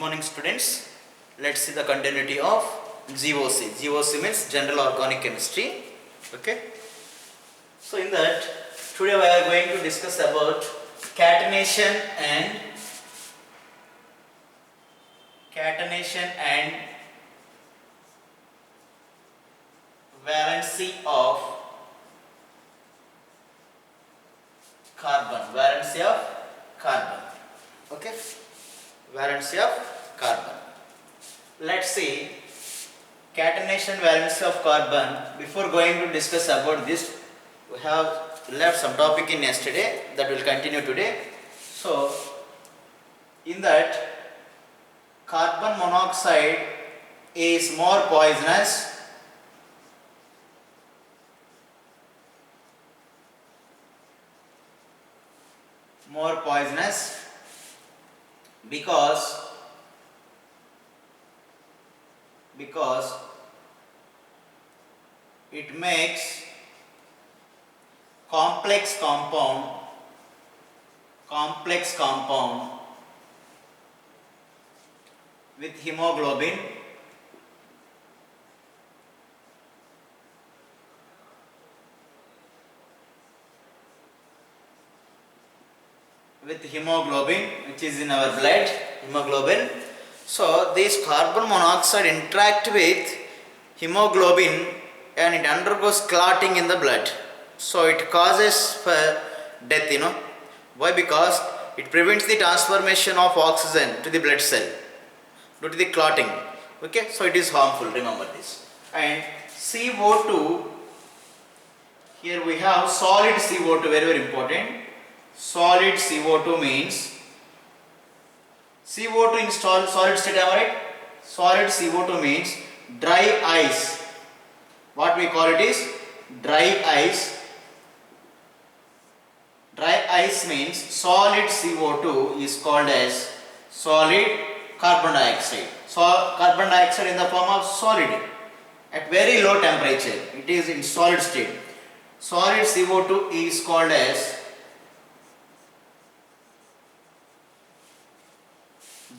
morning students. Let's see the continuity of GOC. GOC means General Organic Chemistry. Okay. So in that today we are going to discuss about catenation and valency of carbon. Valency of carbon. Okay. Valency of carbon. Let's see catenation valency of carbon. Before going to discuss about this, we have left some topic in yesterday that will continue today. So in that, carbon monoxide is more poisonous because it makes complex compound with hemoglobin which is in our blood, hemoglobin. So this carbon monoxide interact with hemoglobin and it undergoes clotting in the blood. So it causes for death, Why? Because it prevents the transformation of oxygen to the blood cell due to the clotting. Okay, so it is harmful, remember this. And CO2, here we have solid CO2, very important. Solid CO2 means CO2 in solid state, am I right? Solid CO2 means dry ice. What we call it is dry ice. Dry ice means solid CO2 is called as solid carbon dioxide. So carbon dioxide in the form of solid at very low temperature. It is in solid state. Solid CO2 is called as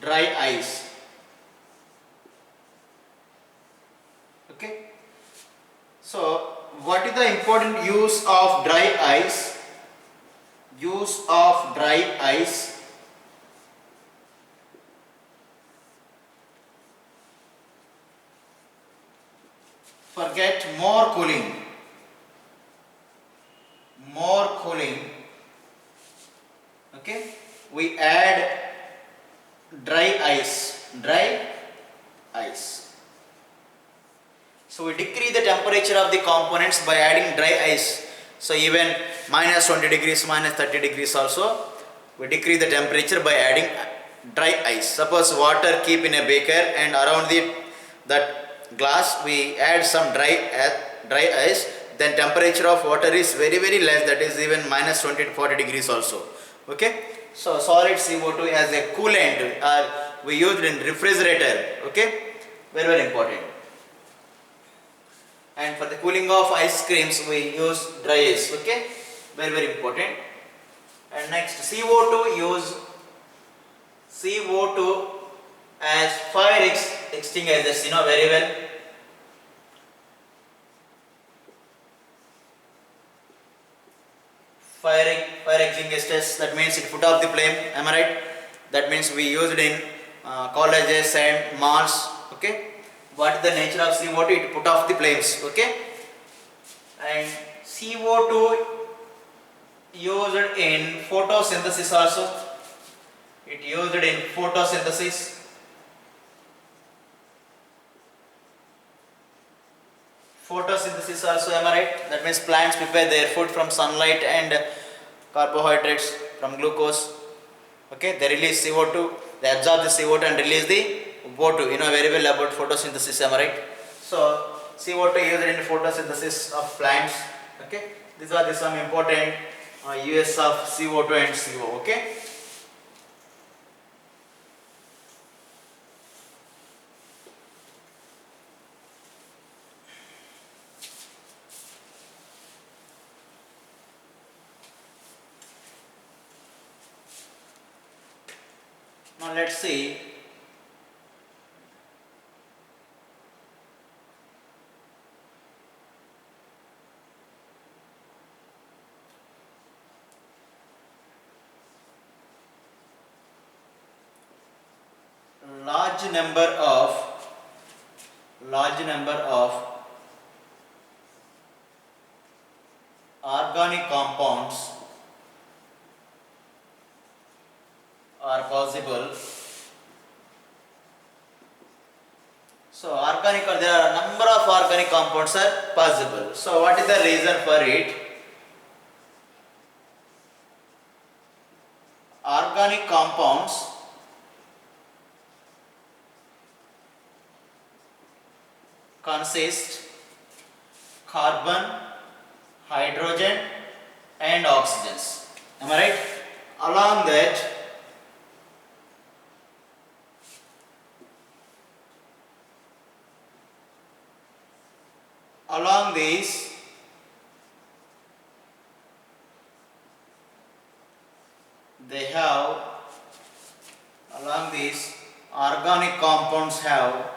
dry ice. Okay. So what is the important use of dry ice? Use of dry ice for get more cooling. Okay, we add dry ice. So we decrease the temperature of the components by adding dry ice. So even minus 20 degrees, minus 30 degrees also, we decrease the temperature by adding dry ice. Suppose water keep in a beaker and around that glass we add some dry ice, then temperature of water is very less, that is even minus 20 to 40 degrees also. Okay. So solid CO2 as a coolant we used in refrigerator. Okay. Very important. And for the cooling of ice creams we use dry ice. Okay, very important. And next, CO2 use CO2 as fire extinguishers, very well. Fire extinguishers, that means it put off the flame, am I right? That means we use it in colleges and malls. Okay. What is the nature of CO2? It put off the flames. Okay. And CO2 used in photosynthesis also. It used in photosynthesis. Photosynthesis also, am I right? That means plants prepare their food from sunlight and carbohydrates from glucose. Okay, they release CO2, they absorb the CO2 and release the O2. Very well about photosynthesis, am I right? So CO2 used in photosynthesis of plants. Okay, these are some important use of CO2 and CO. Okay. Now let's see large number of organic compounds are possible. So organic, or there are a number of organic compounds are possible. So what is the reason for it? Organic compounds consist carbon, hydrogen and oxygens. Am I right? Along these they have along these organic compounds have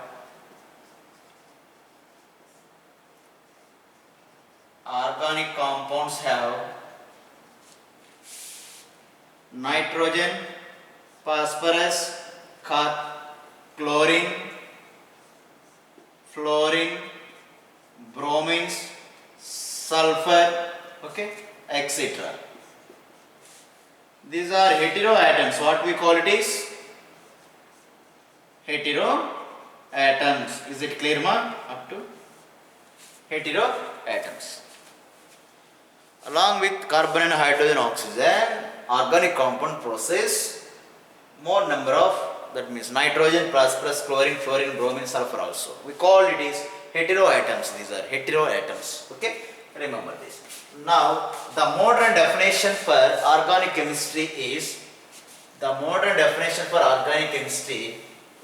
nitrogen, phosphorus, chlorine, fluorine, bromines, sulfur, okay, etc. These are heteroatoms. What we call it is heteroatoms. Is it clear, ma? Up to heteroatoms. Along with carbon and hydrogen, oxygen, organic compound process more number of, that means nitrogen, phosphorus, chlorine, fluorine, bromine, sulfur also. We call it is heteroatoms. These are heteroatoms. Okay, remember this. Now the modern definition for organic chemistry is,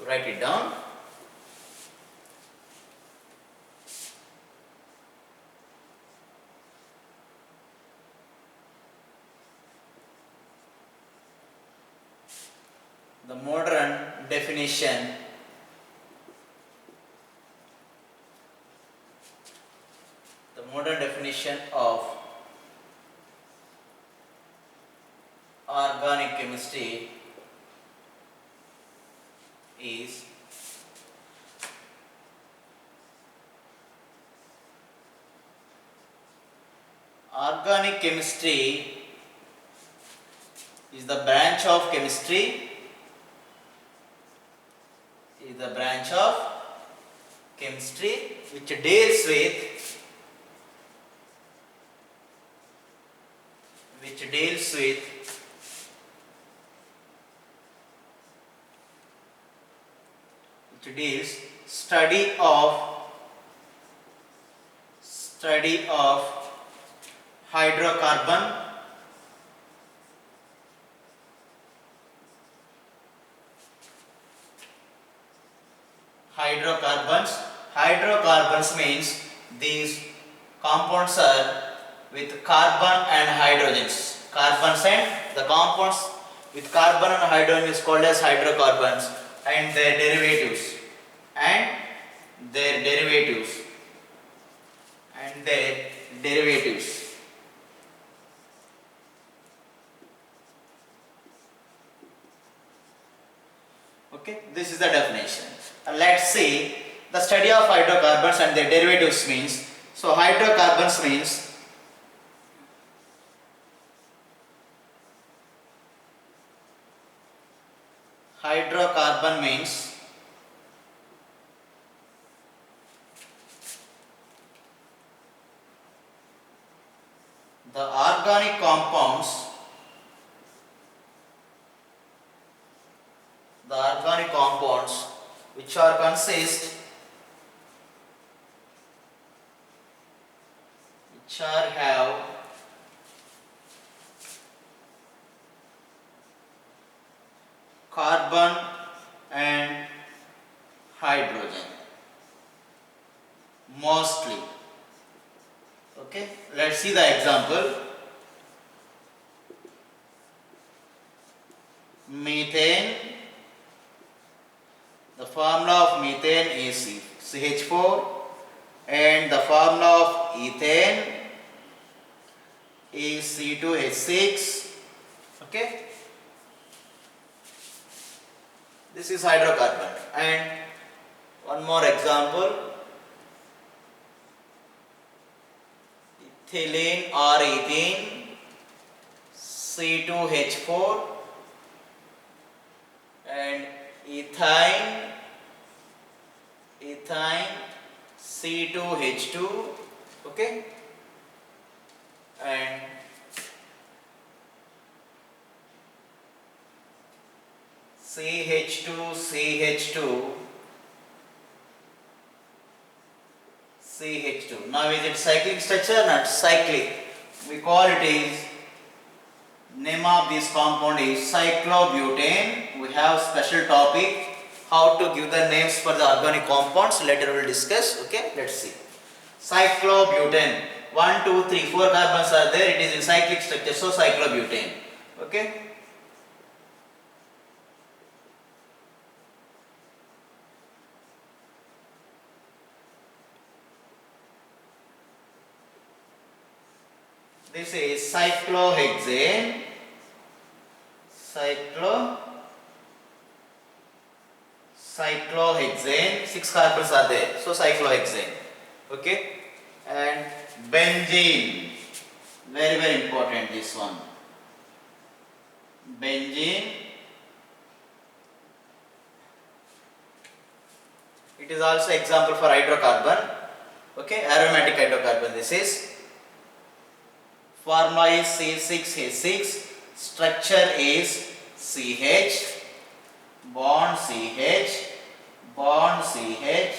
write it down. The modern definition of organic chemistry is the branch of chemistry which deals with study of hydrocarbons, hydrocarbons means these compounds are with carbon and hydrogens. Carbons and the compounds with carbon and hydrogen is called as hydrocarbons, and their derivatives Okay, this is the definition. Let's see the study of hydrocarbons and their derivatives means. So hydrocarbons means the organic compounds which are have carbon and hydrogen mostly. Okay, let's see the example. Methane. The formula of methane is CH4, and the formula of ethane is C2H6. Okay, This is hydrocarbon. And one more example, ethylene or ethene, C2H4, and ethyne C2H2, okay, and CH2. Now is it cyclic structure? Not cyclic. We call it is, name of this compound is cyclobutane. We have special topic how to give the names for the organic compounds. Later we will discuss. Okay, let's see. Cyclobutane. 1, 2, 3, 4 carbons are there. It is in cyclic structure. So cyclobutane. Okay. This is cyclohexane. Cyclohexane. 6 carbons are there. So cyclohexane. Okay. And benzene. Very, very important this one. Benzene. It is also example for hydrocarbon. Okay. Aromatic hydrocarbon. This is. Formula is C6H6, structure is CH, bond CH, bond CH,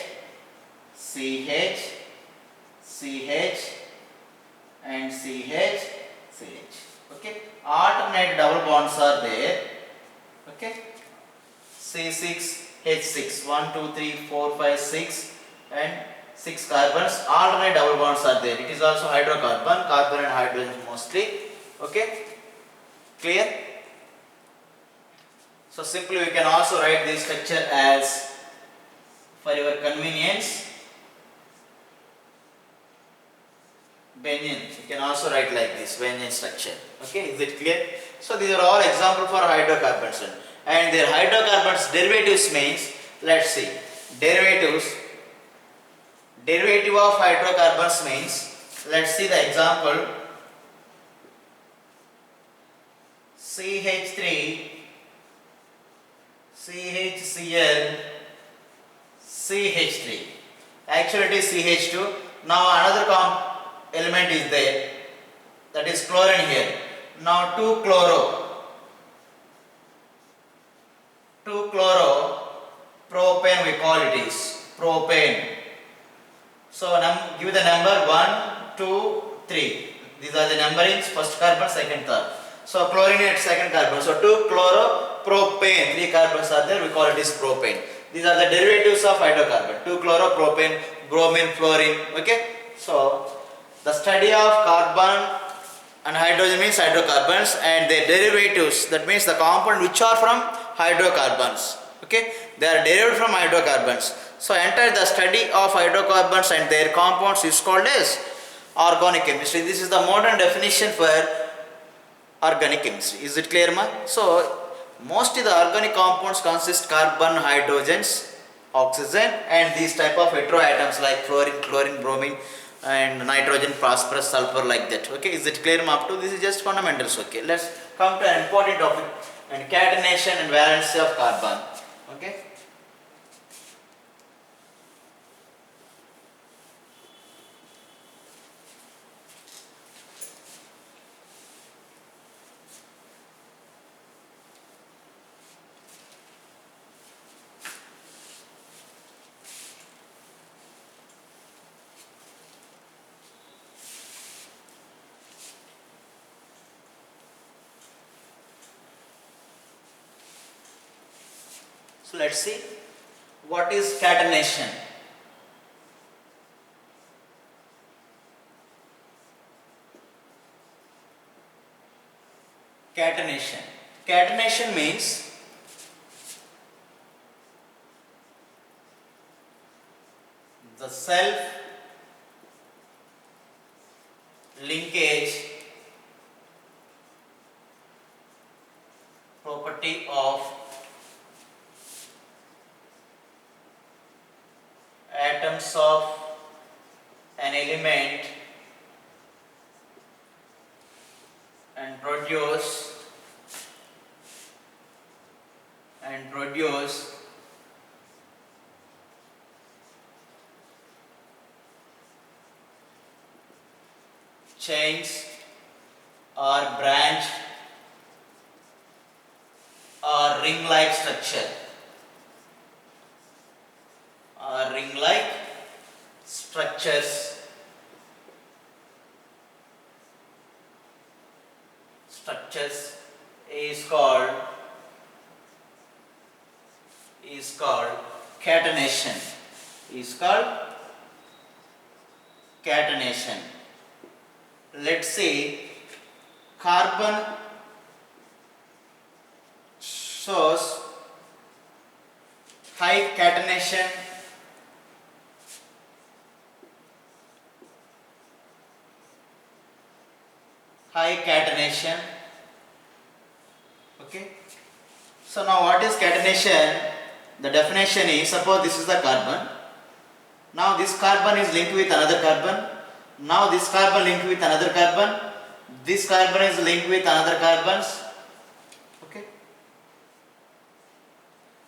CH, CH, and CH, CH. Okay. Alternate double bonds are there. Okay. C6H6, 1, 2, 3, 4, 5, 6, and 6 carbons. Alternate double bonds are there. It is also hydrocarbon, carbon and hydrogen mostly. Okay, clear? So simply we can also write this structure as, for your convenience, benzene. You can also write like this, benzene structure. Okay, is it clear? So these are all example for hydrocarbons, and their hydrocarbons derivatives means, let's see, derivative of hydrocarbons means, let's see the example, CH3, CHCl, CH3. Actually it is CH2. Now another element is there, that is chlorine here. Now 2-chloro propane we call it is propane. So give the number 1, 2, 3. These are the numberings, first carbon, second, third. So chlorine at second carbon. So 2-chloropropane, 3 carbons are there, we call it is propane. These are the derivatives of hydrocarbon. 2-chloropropane, bromine, fluorine. Okay. So the study of carbon and hydrogen means hydrocarbons, and their derivatives, that means the compound which are from hydrocarbons. Okay. They are derived from hydrocarbons. So entire the study of hydrocarbons and their compounds is called as organic chemistry. This is the modern definition for organic chemistry. Is it clear, ma? So mostly the organic compounds consist carbon, hydrogens, oxygen, and these type of heteroatoms like fluorine, chlorine, bromine, and nitrogen, phosphorus, sulfur, like that. Okay, is it clear, ma? Up to this is just fundamentals. Okay, let's come to an important topic, and catenation and valency of carbon. Okay. So let's see what is catenation. Catenation means the self linkage property of elements of an element and produce chains or branch or ring-like structure or ring-like structures is called catenation. Let's say carbon shows high catenation okay. So now what is catenation? The definition is, suppose this is the carbon. Now this carbon is linked with another carbon. Now this carbon linked with another carbon. This carbon is linked with another carbons. Okay.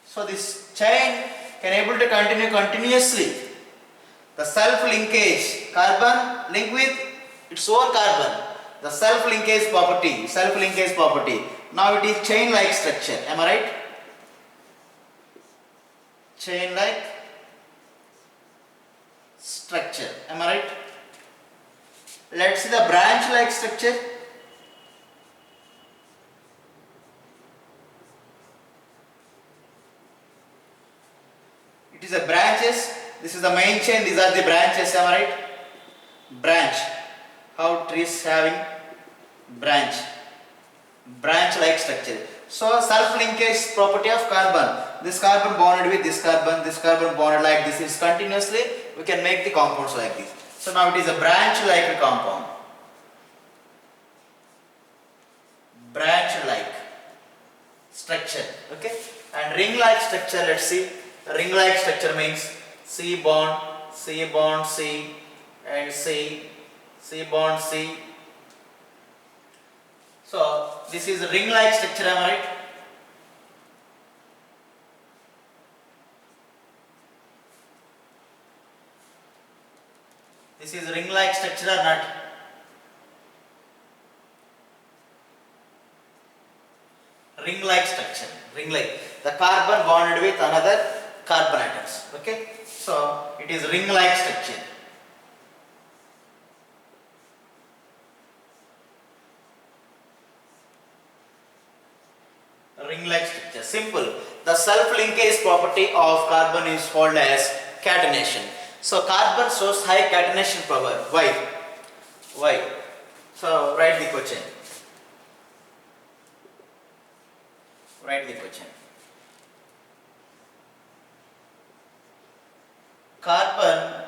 So this chain can able to continue continuously. The self-linkage, carbon linked with its own carbon. The self-linkage property. Now it is chain-like structure. Am I right? Chain-like structure. Am I right? Let's see the branch-like structure. It is a branches. This is the main chain. These are the branches. Am I right? Branch. How trees having branch-like structure. So self-linkage property of carbon. This carbon bonded with this carbon bonded like this is continuously. We can make the compounds like this. So now it is a branch-like compound. Branch-like structure. Okay. And ring-like structure. Let's see. Ring-like structure means C bond, C, and C bond C. So this is a ring-like structure, am I right? This is ring-like structure or not? Ring-like structure. Ring-like. The carbon bonded with another carbon atoms. Okay. So it is ring-like structure. Ring-like structure. Simple. The self-linkage property of carbon is called as catenation. So carbon shows high catenation power. Why? So write the question. Carbon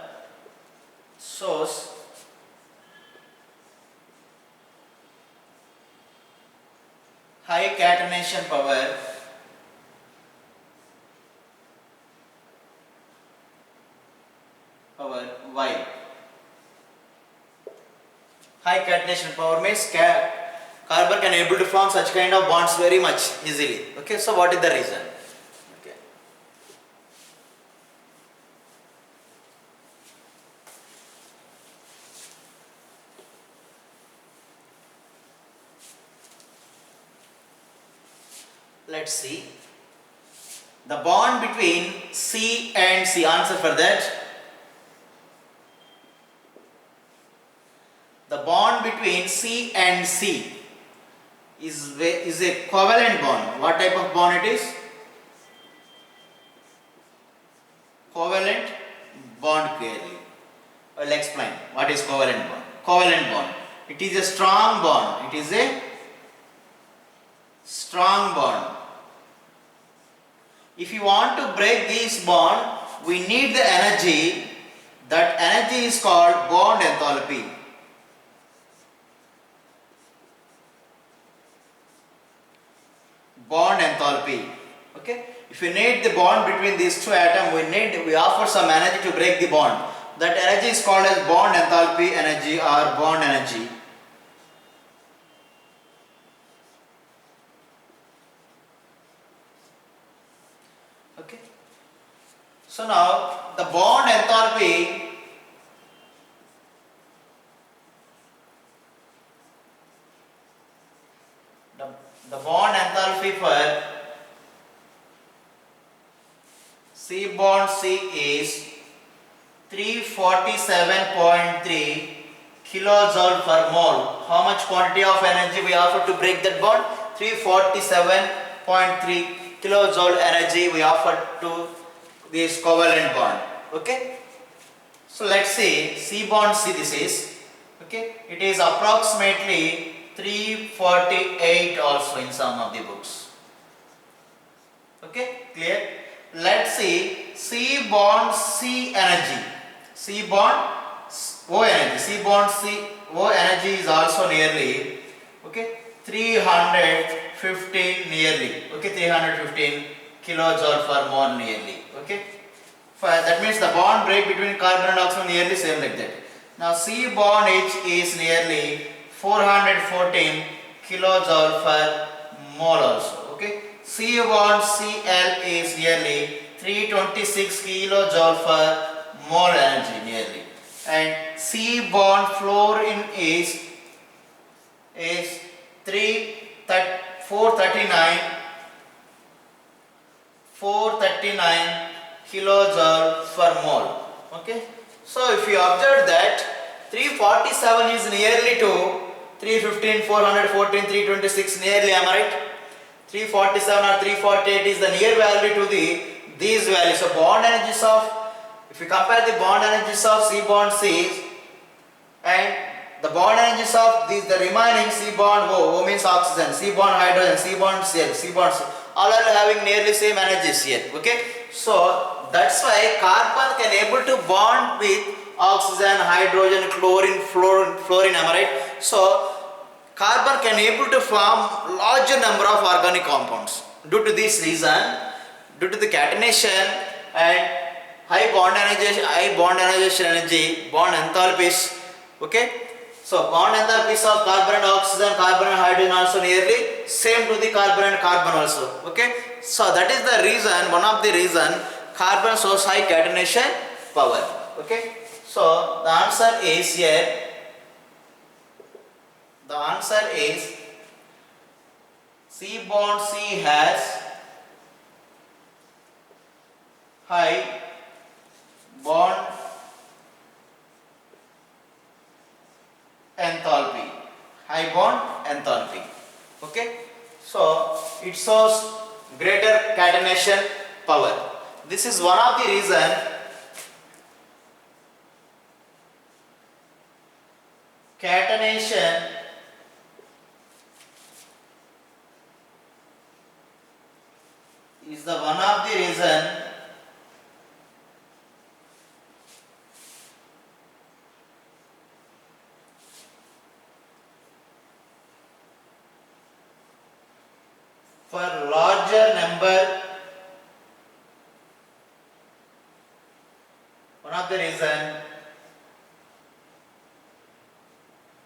shows high catenation power why? High catenation power means carbon can able to form such kind of bonds very much easily. Okay, so what is the reason? Okay. Let's see. The bond between C and C, answer for that. The bond between C and C is a covalent bond. What type of bond it is? Covalent bond clearly. I will explain what is covalent bond. Covalent bond. It is a strong bond. If you want to break this bond, we need the energy. That energy is called bond enthalpy. Okay, if you need the bond between these two atoms, we offer some energy to break the bond. That energy is called as bond enthalpy energy or bond energy. Okay, so now the bond enthalpy the bond enthalpy for C bond C is 347.3 kilojoule per mole. How much quantity of energy we offer to break that bond? 347.3 kilojoule energy we offer to this covalent bond. Okay, so let's see C bond C, this is, okay, it is approximately 348 also in some of the books. Okay, clear? Let's see C bond C energy. C bond O energy. C bond C O energy is also nearly, okay, 315 nearly. Okay, 315 kilojoule per mole nearly. Okay, that means the bond break between carbon and oxygen nearly same like that. Now C bond H is nearly 414 kilojoule per mole also. Okay, C bond Cl is nearly 326 kilojoule per mole energy nearly, and C bond fluorine is 439 kilojoule per mole. Okay, so if you observe that 347 is nearly to 315, 414, 326 nearly, am I right? 347 or 348 is the near value to these values. So bond energies of, if you compare the bond energies of C bond C and the bond energies of these, the remaining C bond O means oxygen, C bond hydrogen, C bond Cl, C bond C, all are having nearly same energies here. Okay, so that's why carbon can able to bond with oxygen, hydrogen, chlorine, fluorine, am I right? So carbon can able to form larger number of organic compounds. Due to this reason, due to the catenation and high bond ionization energy, bond enthalpies. Okay, so bond enthalpies of carbon and oxygen, carbon and hydrogen also nearly same to the carbon and carbon also. Okay, so that is the reason, one of the reason carbon shows high catenation power. Okay, so the answer is here. The answer is C bond C has high bond enthalpy. High bond enthalpy. Okay, so it shows greater catenation power. This is one of the reason catenation is the one of the reason for larger number, one of the reason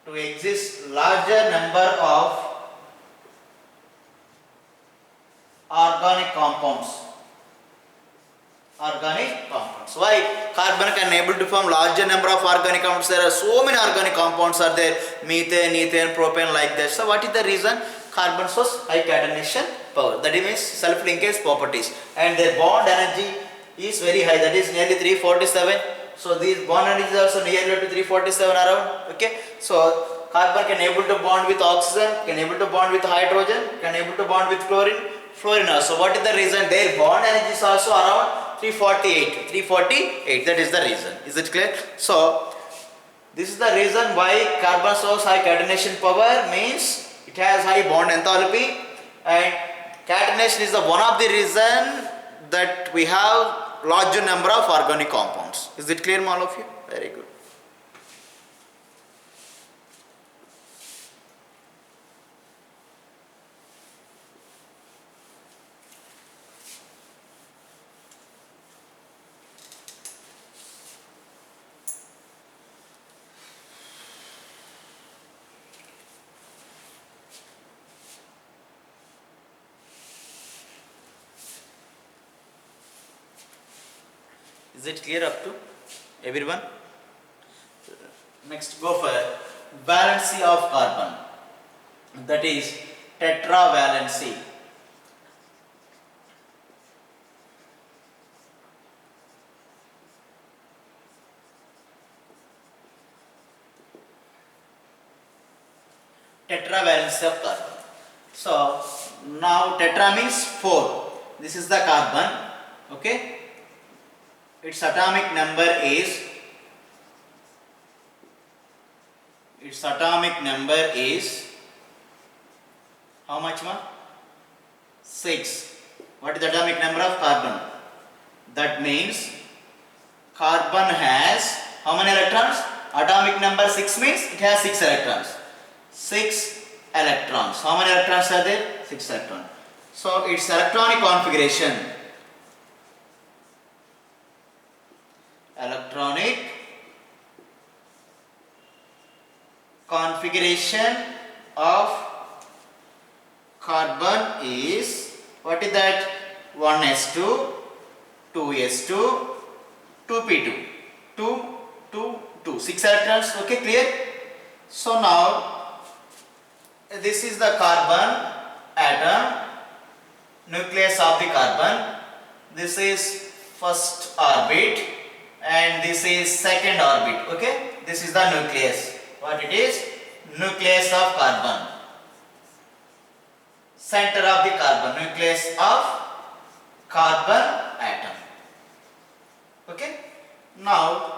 to exist larger number of organic compounds. Why? Carbon can able to form larger number of organic compounds. There are so many organic compounds are there, methane, ethane, propane, like that. So what is the reason? Carbon shows high catenation power. That means self-linkage properties, and their bond energy is very high. That is nearly 347. So these bond energy is also nearly to 347 around. Okay. So carbon can able to bond with oxygen, can able to bond with hydrogen, can able to bond with fluorine also. What is the reason? Their bond energy is also around 348. That is the reason. Is it clear? So this is the reason why carbon shows high catenation power, means it has high bond enthalpy, and catenation is the one of the reason that we have larger number of organic compounds. Is it clear, all of you? Very good. Is it clear up to everyone? Next go for valency of carbon, that is tetravalency. Tetravalency of carbon. So now tetra means 4. This is the carbon. Okay. Its atomic number is how much ma? 6. What is the atomic number of carbon? That means carbon has how many electrons? Atomic number 6 means it has 6 electrons. 6 electrons. How many electrons are there? 6 electrons. So its electronic configuration of carbon is, what is that? 1s2, 2s2, 2p2, 2, 2, 2, 6 electrons. Okay, clear? So now this is the carbon atom, nucleus of the carbon. This is first orbit and this is second orbit. Okay, this is the nucleus. What it is? Nucleus of carbon. Center of the carbon, nucleus of carbon atom. Okay, now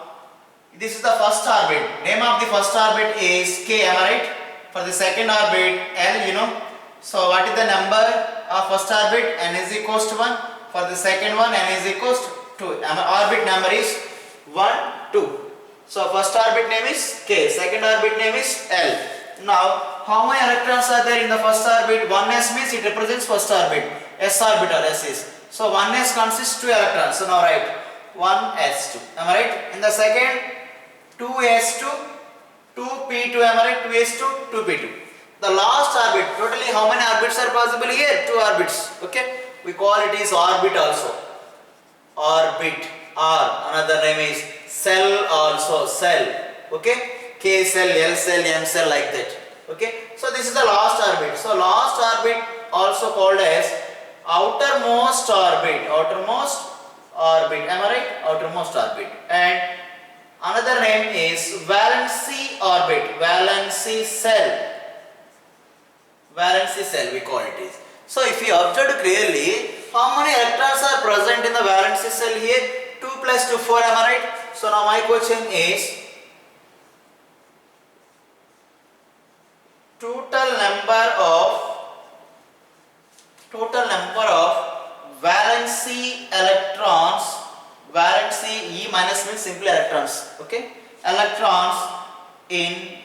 this is the first orbit. Name of the first orbit is K, am I right? For the second orbit, L, you know. So what is the number of first orbit? N is equals to 1. For the second one, N is equals to 2. Orbit number is 1, 2. So first orbit name is K, second orbit name is L. Now how many electrons are there in the first orbit? 1s means it represents first orbit. S orbital, S is. So 1s consists 2 electrons. So now write 1s2. Am I right? In the second, 2s2, 2p2. Am I right? 2s2, 2p2. The last orbit, totally how many orbits are possible here? 2 orbits. Okay. We call it is orbit also. Orbit. R. Another name is cell also. Cell. Okay. K cell, L cell, M cell, like that. Okay. So this is the last orbit. So last orbit also called as outermost orbit. Outermost orbit. Am I right? Outermost orbit. And another name is valency orbit. Valency cell. Valency cell we call it is. So if you observe clearly, how many electrons are present in the valency cell here? 2 plus 2, 4, am I right? So now my question is total number of valency electrons, valency E minus means simply electrons, okay? Electrons in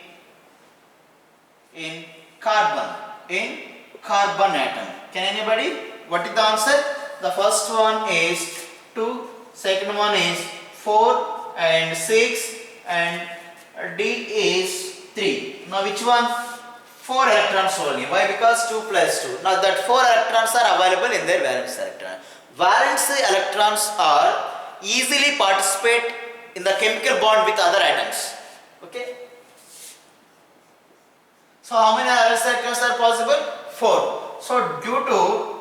carbon atom. Can anybody? What is the answer? The first one is 2, second one is 4 and 6 and D is 3. Now which one? 4 electrons only. Why? Because 2 plus 2. Now that 4 electrons are available in their valence electron. Valence electrons are easily participate in the chemical bond with other atoms. Okay. So how many valence electrons are possible? 4. So due to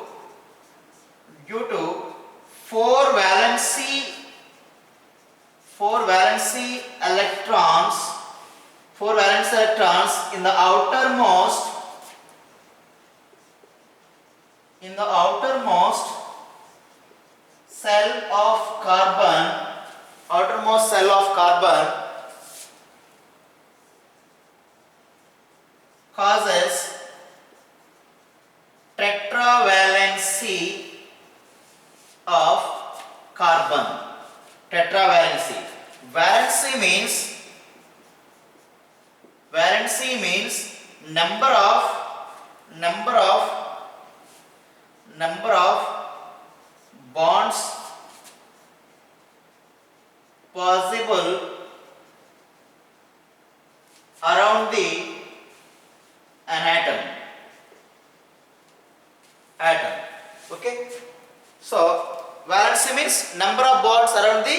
4 valency electrons in the outermost cell of carbon, causes tetravalency of carbon. Tetravalency. Valency means number of bonds possible around an atom. Okay. So valency means number of bonds around the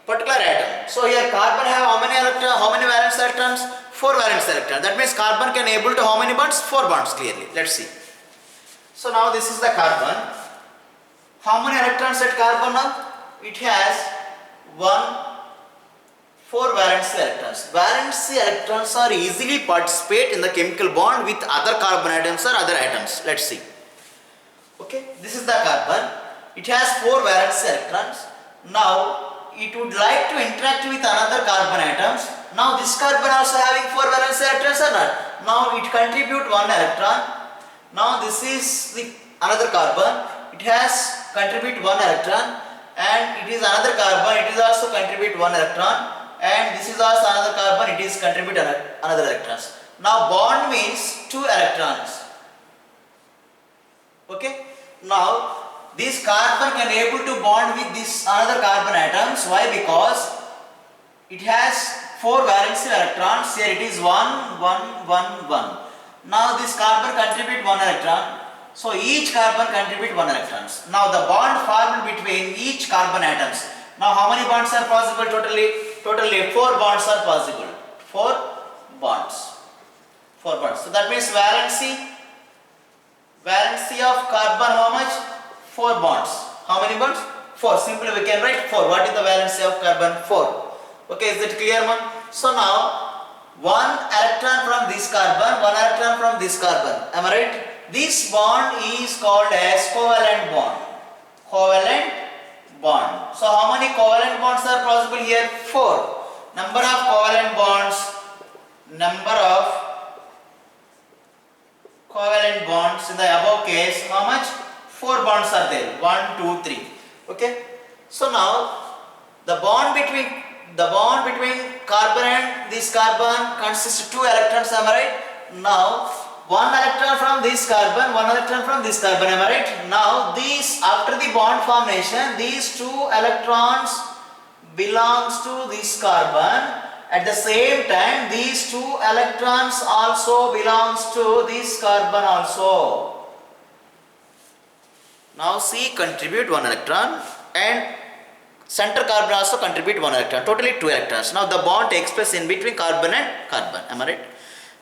particular atom. So here carbon have how many how many valence electrons? 4 valence electrons. That means carbon can able to how many bonds? 4 bonds clearly. Let's see. So now this is the carbon. How many electrons at carbon now? It has 4 valence electrons. Valence electrons are easily participate in the chemical bond with other carbon atoms or other atoms. Let's see. Okay, this is the carbon. It has 4 valence electrons. Now it would like to interact with another carbon atoms. Now this carbon also having 4 valence electrons or not? Now it contribute 1 electron. Now this is the another carbon. It has contribute 1 electron, and it is another carbon. It is also contribute 1 electron, and this is also another carbon. It is contribute another electrons. Now bond means 2 electrons. Okay. Now this carbon can able to bond with this another carbon atoms. Why? Because it has 4 valence electrons. Here it is 1, 1, 1, 1. Now this carbon contribute 1 electron. So each carbon contribute 1 electrons. Now the bond formed between each carbon atoms. Now how many bonds are possible totally? Totally 4 bonds are possible. 4 bonds. 4 bonds. So that means valency of carbon how much? 4 bonds. How many bonds? 4. Simply we can write 4. What is the valency of carbon? 4. Okay, is it clear, man? So now 1 electron from this carbon, 1 electron from this carbon. Am I right? This bond is called as covalent bond. Covalent bond. So how many covalent bonds are possible here? 4. Number of covalent bonds. Number of covalent bonds in the above case, how much? 4 bonds are there. 1, 2, 3. Okay. So now the bond between carbon and this carbon consists of 2 electrons. Am I right? Now 1 electron from this carbon, 1 electron from this carbon. Am I right? Now these, after the bond formation, these 2 electrons belongs to this carbon. At the same time, these 2 electrons also belongs to this carbon also. Now C contribute 1 electron and center carbon also contribute 1 electron. Totally 2 electrons. Now the bond takes place in between carbon and carbon. Am I right?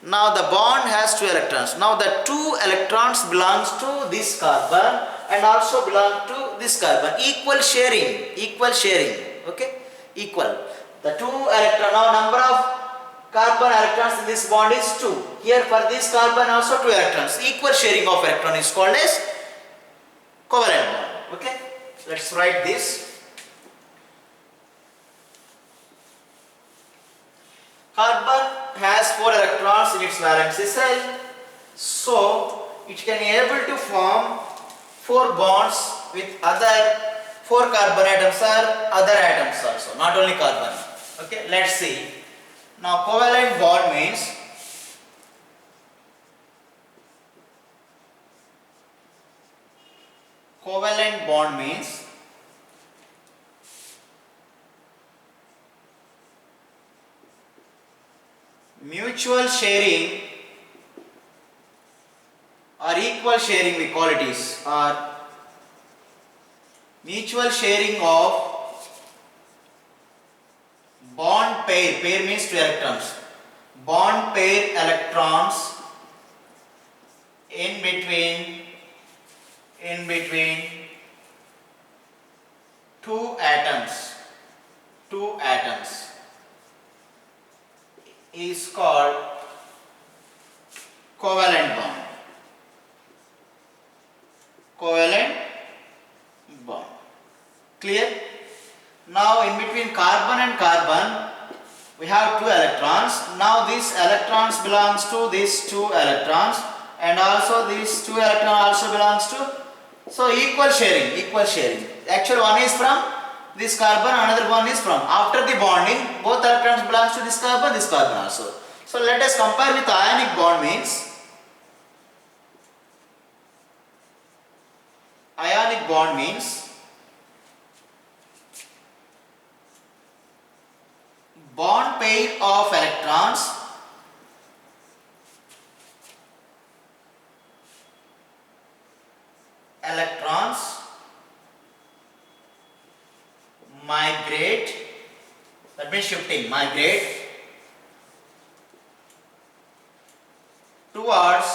Now the bond has 2 electrons. Now the 2 electrons belongs to this carbon and also belong to this carbon. Equal sharing. Equal sharing. Okay? Equal. The 2 electron, now number of carbon electrons in this bond is 2. Here for this carbon also 2 electrons. Equal sharing of electron is called as covalent bond. Okay? Let's write this. Carbon has 4 electrons in its valence cell. So it can be able to form 4 bonds with other 4 carbon atoms or other atoms also, not only carbon. Okay, let's see. Now covalent bond means mutual sharing or equal sharing, we call it is, or mutual sharing of bond pair. Pair means 2 electrons. Bond pair electrons in between 2 atoms. 2 atoms is called covalent bond. Covalent bond. Clear? Now in between carbon and carbon we have 2 electrons. Now these electrons belongs to these 2 electrons and also these 2 electrons also belongs to, so equal sharing. Actually one is from this carbon, another one is from, after the bonding both electrons belongs to this carbon also. So let us compare with ionic bond means, ionic bond means bond pair of electrons migrate means shifting, migrate towards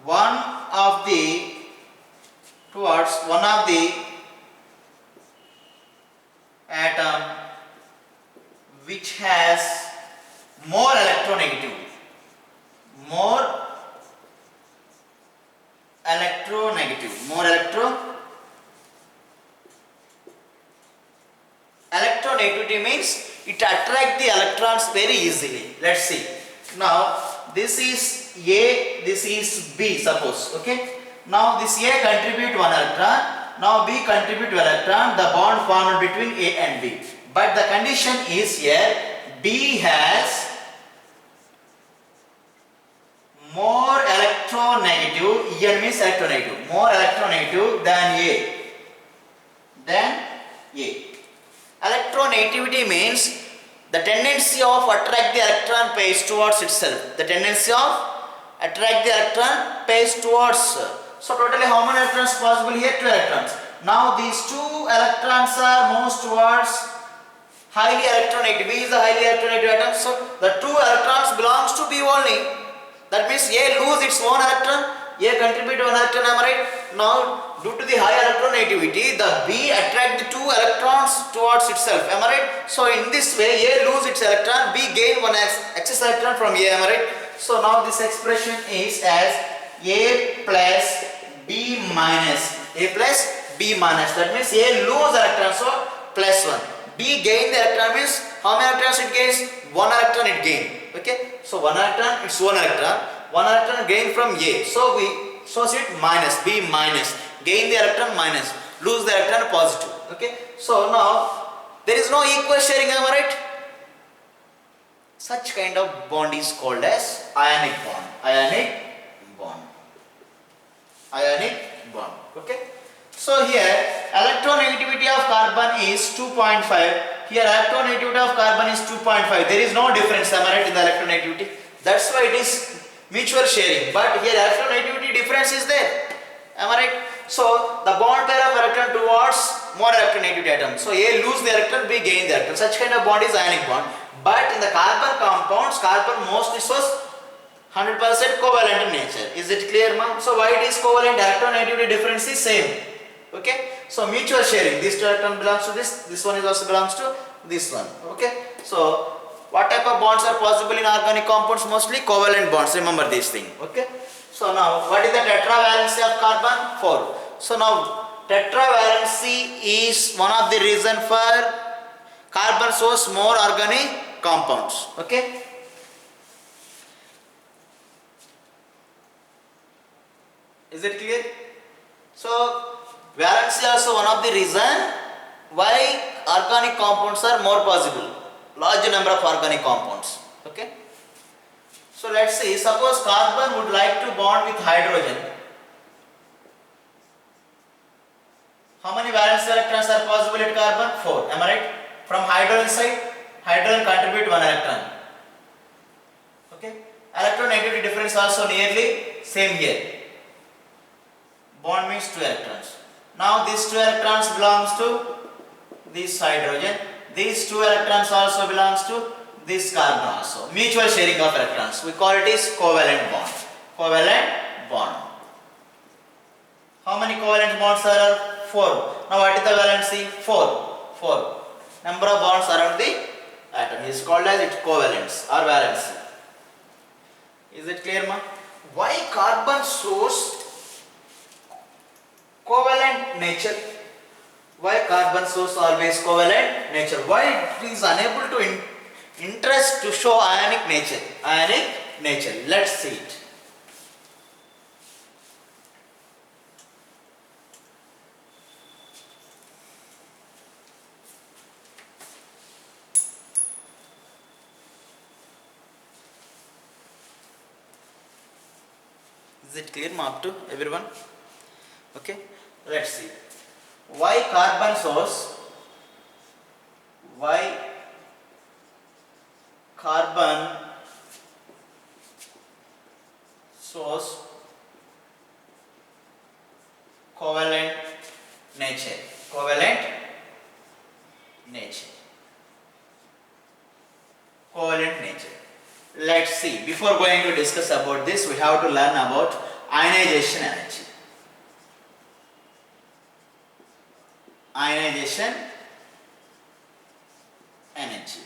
one of the atom which has more electronegative, more electronegativity means it attracts the electrons very easily. Let's see. Now this is A, this is B, suppose. Okay. Now this A contribute one electron, now B contribute one electron, the bond formed between A and B. But the condition is here, B has more electronegative, EN means electronegative, more electronegative than A. Electronegativity means the tendency of attract the electron pairs towards itself. The tendency of attract the electron pairs towards. So totally how many electrons possible here? 2 electrons. Now these 2 electrons are moves towards highly electronegative. B is a highly electronegative atom. So the 2 electrons belongs to B only. That means A lose its own electron, A contribute 1 electron, am I right? Now due to the high electronegativity, the B attract the 2 electrons towards itself, am I right? So in this way, A lose its electron, B gain 1 excess electron from A, am I right? So now this expression is as A plus B minus, that means A lose electron, so plus 1. B gain the electron means how many electrons it gains? 1 electron it gain. Okay, so 1 electron, it's 1 electron gain from A. So we associate minus, B minus, gain the electron minus, lose the electron positive. Okay, so now there is no equal sharing, am I right? Such kind of bond is called as ionic bond. Okay, so here electronegativity of carbon is 2.5. Here electronegativity of carbon is 2.5. There is no difference, am I right, in the electronegativity. That's why it is mutual sharing. But here electronegativity difference is there. Am I right? So the bond pair of electron towards more electronegativity atom. So A lose the electron, B gain the electron. Such kind of bond is ionic bond. But in the carbon compounds, carbon mostly shows 100% covalent in nature. Is it clear, ma'am? So why it is covalent? Electronegativity difference is same. Okay, so mutual sharing. This electron belongs to this one is also belongs to this one. Okay, so what type of bonds are possible in organic compounds? Mostly covalent bonds. Remember this thing. Okay, so now what is the tetravalency of carbon? 4. So now tetravalency is one of the reason for carbon shows more organic compounds. Okay. Is it clear? So valency also one of the reason why organic compounds are more possible. Large number of organic compounds. Okay. So let's see. Suppose carbon would like to bond with hydrogen. How many valence electrons are possible at carbon? 4. Am I right? From hydrogen side, hydrogen contribute 1 electron. Okay. Electronegativity difference also nearly same here. Bond means 2 electrons. Now these 2 electrons belongs to this hydrogen. These 2 electrons also belongs to this carbon also. Mutual sharing of electrons. We call it is covalent bond. Covalent bond. How many covalent bonds are there? 4. Now what is the valency? 4. Number of bonds around the atom is called as its covalence or valency. Is it clear, ma? Why carbon shows covalent nature? Why carbon shows always covalent nature? Why it is unable to interest to show ionic nature? Let's see it. Is it clear, ma, up to everyone? Okay, let's see. Why carbon shows covalent nature. Covalent nature. Covalent nature. Let's see. Before going to discuss about this, we have to learn about ionization energy. Ionization energy.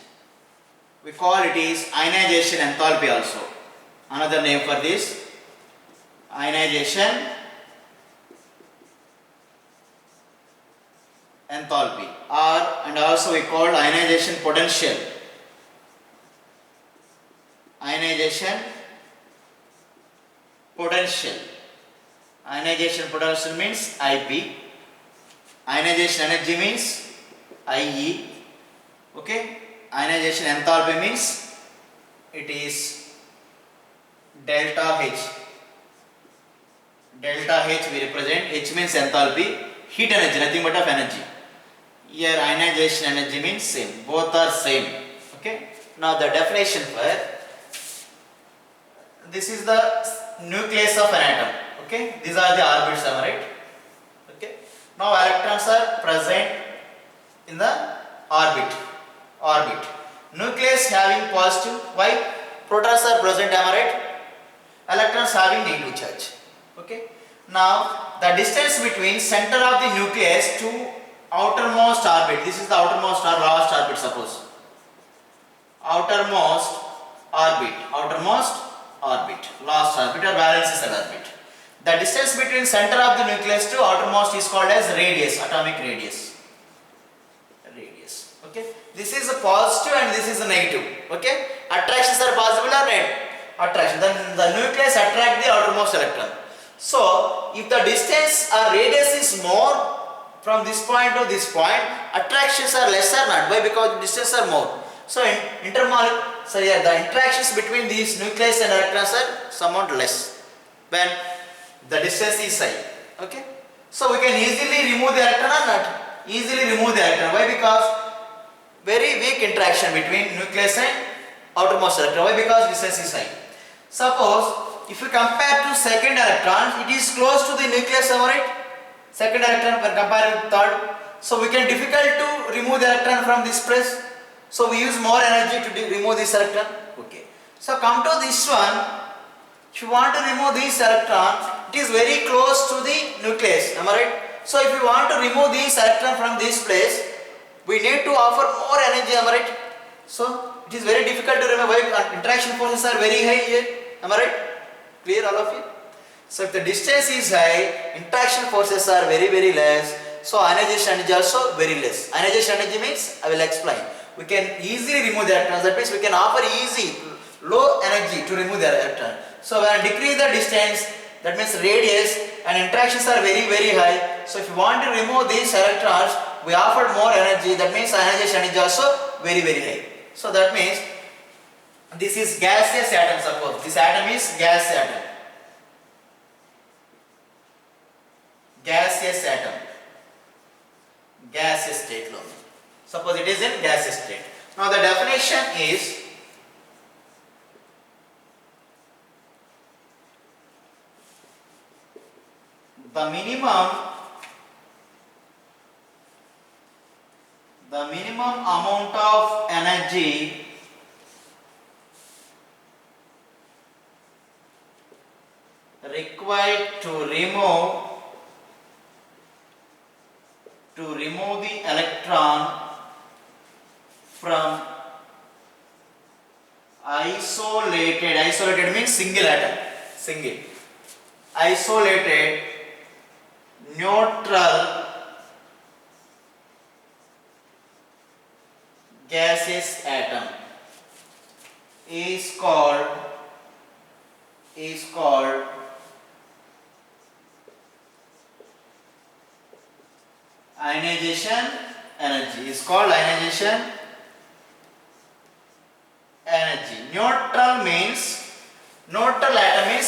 We call it is ionization enthalpy also. Another name for this, ionization enthalpy, and also we call ionization potential. Ionization potential. Ionization potential means IP. Ionization energy means IE. Okay. Ionization enthalpy means it is delta H. Delta H we represent. H means enthalpy. Heat energy, nothing but of energy. Here ionization energy means same. Both are same. Okay. Now the definition for this is the nucleus of an atom. Okay. These are the orbits, am I right? Okay. Now electrons are present in the orbit. Nucleus having positive. Why? Protons are present, am I right? Electrons having negative charge. Okay. Now the distance between center of the nucleus to outermost orbit. This is the outermost or last orbit, suppose. Outermost orbit, last orbit or valence cell orbit. The distance between center of the nucleus to outermost is called as radius, atomic radius. Okay. This is a positive and this is a negative. Okay. Attractions are possible or not? Attraction. Then the nucleus attract the outermost electron. So, if the distance or radius is more from this point to this point, attractions are less or not? Why? Because the distance are more. So, the interactions between these nucleus and electrons are somewhat less when the distance is high. Okay. So, we can easily remove the electron or not? Easily remove the electron. Why? Because very weak interaction between nucleus and outermost electron. Why? Because distance is high. Suppose if you compare to second electron, it is close to the nucleus, right? Second electron when compared with third. So we can difficult to remove the electron from this place. So we use more energy to remove this electron. Okay. So come to this one. If you want to remove this electron, it is very close to the nucleus. Am I right? So if you want to remove this electron from this place, we need to offer more energy, am I right? So it is very difficult to remove. Interaction forces are very high here, am I right? Clear all of you? So if the distance is high, interaction forces are very less. So ionization energy also very less. Ionization energy means, I will explain. We can easily remove the electrons. That means we can offer easy, low energy to remove the electron. So when I decrease the distance, that means radius and interactions are very high. So if you want to remove these electrons, we offer more energy. That means ionization energy also very high. So that means this is gaseous atom. Suppose this atom is gas atom. Gaseous atom. Gaseous state. Suppose it is in gaseous state. Now the definition is the minimum amount of energy required to remove the electron from isolated means single atom, isolated neutral gaseous atom is called ionization energy. Neutral atom means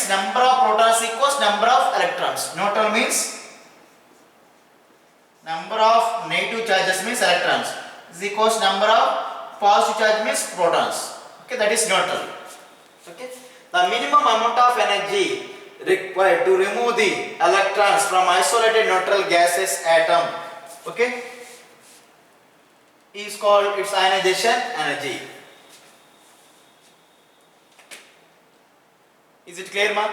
number of protons equals number of electrons. Neutral means number of negative charges means electrons is equals number of positive charge means protons. Okay, that is neutral. Okay, the minimum amount of energy required to remove the electrons from isolated neutral gaseous atom, okay, is called its ionization energy. Is it clear, ma?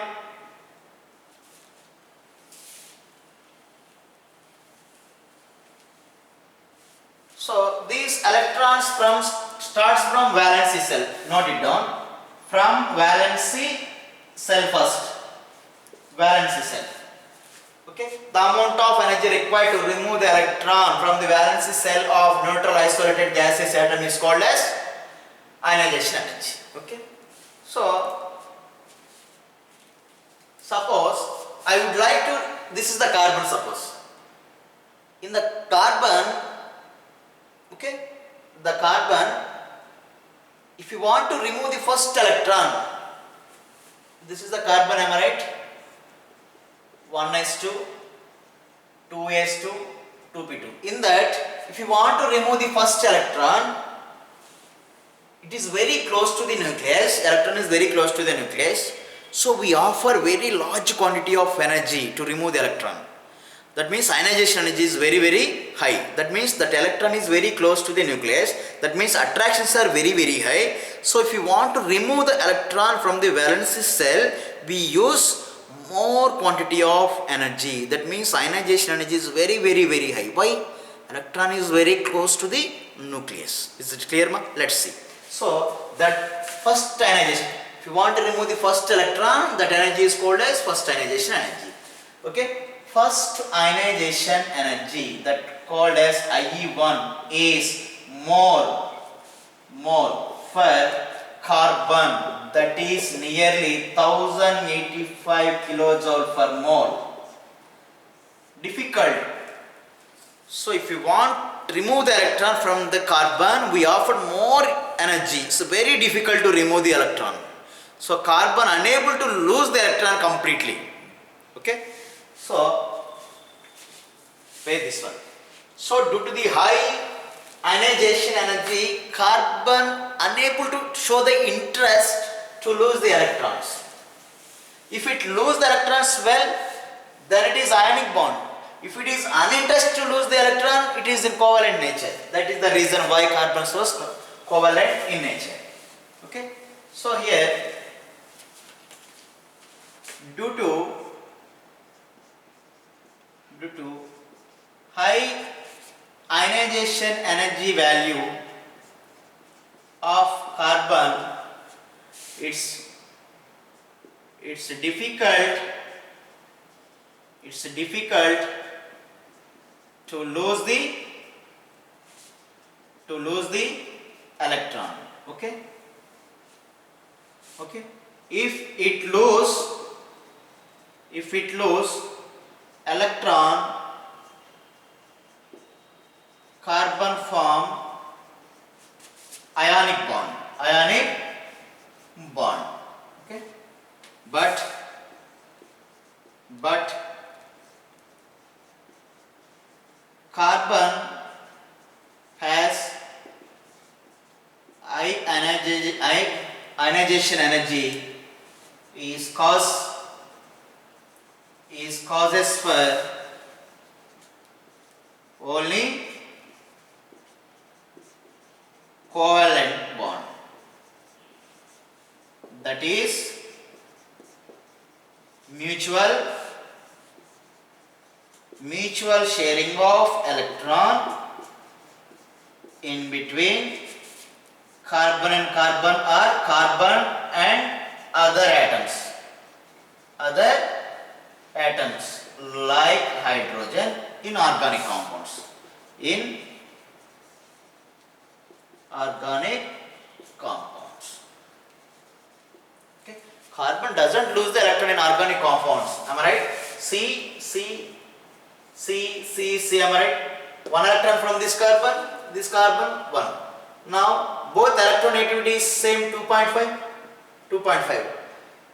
So these electrons starts from valency cell. Note it down. From valency cell first. Valency cell. Okay. The amount of energy required to remove the electron from the valency cell of neutral isolated gaseous atom is called as ionization energy. Okay. So suppose I would like to. This is the carbon. Suppose in the carbon. Okay, the carbon, if you want to remove the first electron, this is the carbon, am I right? 1s2, 2s2, 2p2. In that, if you want to remove the first electron, it is very close to the nucleus, electron is very close to the nucleus, so we offer very large quantity of energy to remove the electron. That means ionization energy is very, very high. That means that electron is very close to the nucleus. That means attractions are very, very high. So if you want to remove the electron from the valence cell, we use more quantity of energy. That means ionization energy is very, very, very high. Why? Electron is very close to the nucleus. Is it clear, ma? Let's see. So that first ionization, if you want to remove the first electron, that energy is called as first ionization energy. Okay. First ionization energy, that called as IE1, is more for carbon, that is nearly 1085 kilojoule per mole. Difficult. So if you want to remove the electron from the carbon, we offer more energy. It's very difficult to remove the electron. So carbon unable to lose the electron completely. Okay. So, pay this one. So, due to the high ionization energy, carbon unable to show the interest to lose the electrons. If it lose the electrons, well, then it is ionic bond. If it is uninterested to lose the electron, it is in covalent nature. That is the reason why carbon was covalent in nature. Okay. So, here, due to high ionization energy value of carbon, it's difficult to lose the electron. Okay. If it lose electron, carbon form ionic bond. Okay. But carbon has high ionization energy is causes for only covalent bond, that is mutual sharing of electron in between carbon and carbon, or carbon and other atoms like hydrogen in organic compounds. Okay. Carbon doesn't lose the electron in organic compounds. Am I right? C, am I right? One electron from this carbon, 1. Now both electronegativity is same 2.5.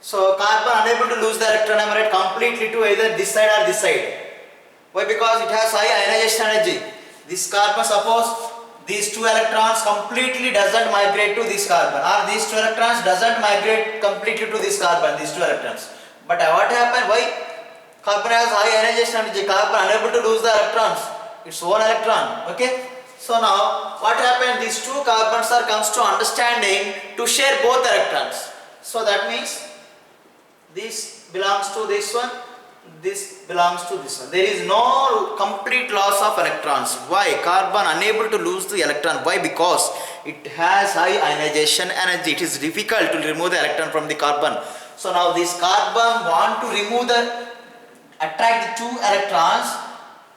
So carbon unable to lose the electron, am I right, completely to either this side or this side. Why? Because it has high ionization energy. This carbon, suppose these two electrons completely doesn't migrate to this carbon, or these two electrons doesn't migrate completely to this carbon, these two electrons. But what happened? Why? Carbon has high ionization energy. Carbon unable to lose the electrons, its own electron. Okay. So now what happened? These two carbons are comes to understanding to share both electrons. So that means this belongs to this one, this belongs to this one. There is no complete loss of electrons. Why? Carbon unable to lose the electron. Why? Because it has high ionization energy. It is difficult to remove the electron from the carbon. So now this carbon want to remove attract the two electrons,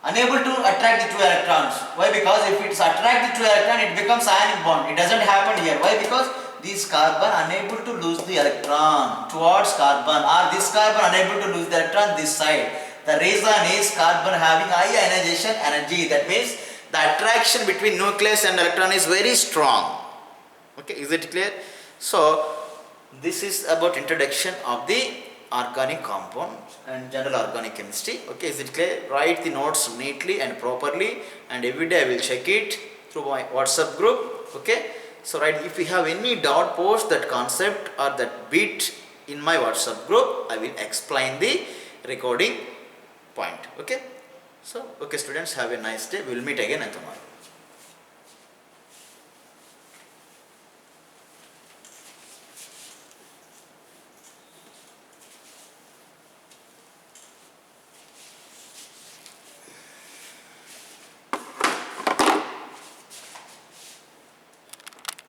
unable to attract the two electrons. Why? Because if it's attract the two electron, it becomes ionic bond. It doesn't happen here. Why? Because this carbon unable to lose the electron towards carbon, or this carbon unable to lose the electron this side. The reason is carbon having high ionization energy. That means the attraction between nucleus and electron is very strong. Okay, is it clear? So this is about introduction of the organic compounds and general organic chemistry. Okay, is it clear? Write the notes neatly and properly, and every day I will check it through my WhatsApp group. Okay, so right, if you have any doubt, post that concept or that bit in my WhatsApp group. I will explain the recording point. Okay, so okay students, have a nice day. We will meet again tomorrow.